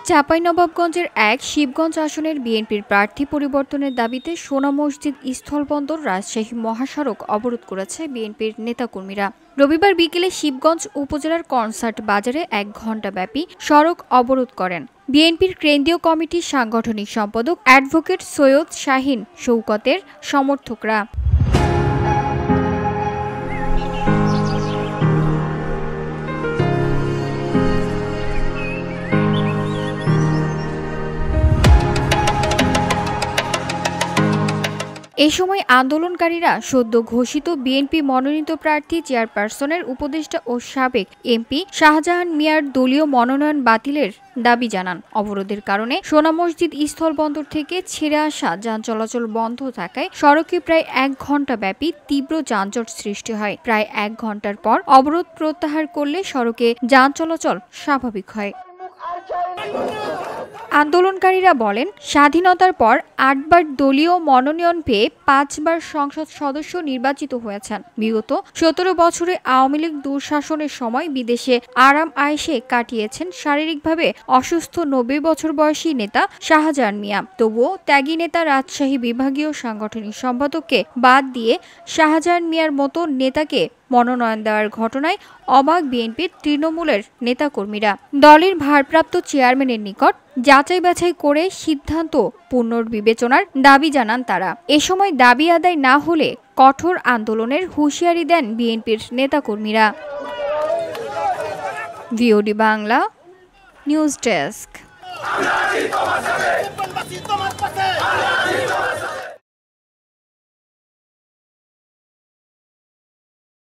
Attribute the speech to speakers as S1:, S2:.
S1: চাঁপাইনবাবগঞ্জের ১ শিবগঞ্জ আসনের বিএনপির প্রার্থী পরিবর্তনের দাবিতে সোনা মসজিদ স্থলবন্দর রাজশাহী মহাসড়ক অবরোধ করেছে বিএনপির নেতাকর্মীরা। রবিবার বিকেলে শিবগঞ্জ উপজেলার কনসার্ট বাজারে ১ ঘণ্টাব্যাপী সড়ক অবরোধ করেন বিএনপির কেন্দ্রীয় কমিটির সাংগঠনিক সম্পাদক অ্যাডভোকেট সৈয়দ শাহীন শওকতের সমর্থকরা। এ সময় আন্দোলনকারীরা সদ্য ঘোষিত বিএনপি মনোনীত প্রার্থী চেয়ারপারসনের উপদেষ্টা ও সাবেক এমপি শাহজাহান মিয়ার দলীয় মনোনয়ন বাতিলের দাবি জানান। অবরোধের কারণে সোনা মসজিদ স্থলবন্দর থেকে ছেড়ে আসা যান চলাচল বন্ধ থাকায় সড়কে প্রায় ১ ঘণ্টাব্যাপী তীব্র যানজট সৃষ্টি হয়। প্রায় ১ ঘণ্টার পর অবরোধ প্রত্যাহার করলে সড়কে যান চলাচল স্বাভাবিক হয়। আন্দোলনকারীরা বলেন, স্বাধীনতার পর ৮ বার দলীয় মনোনয়ন পেয়ে ৫ বার সংসদ সদস্য নির্বাচিত হয়েছেন। বিগত ১৭ বছরে আওয়ামী লীগ দুঃশাসনের সময় বিদেশে আরাম আয়েশে কাটিয়েছেন শারীরিকভাবে অসুস্থ ৯০ বছর বয়সী নেতা শাহজাহান মিয়া। তবুও ত্যাগী নেতা রাজশাহী বিভাগীয় সাংগঠনিক সম্পাদককে বাদ দিয়ে শাহজাহান মিয়ার মতো নেতাকে মনোনয়ন দেওয়ার ঘটনায় অবাক বিএনপির তৃণমূলের নেতাকর্মীরা। দলের ভারপ্রাপ্ত চেয়ারম্যানের নিকট যাচাই বাছাই করে সিদ্ধান্ত পুনর্বিবেচনার দাবি জানান তারা। এ সময় দাবি আদায় না হলে কঠোর আন্দোলনের হুঁশিয়ারি দেন বিএনপির নেতাকর্মীরা। VOD Bangla news desk.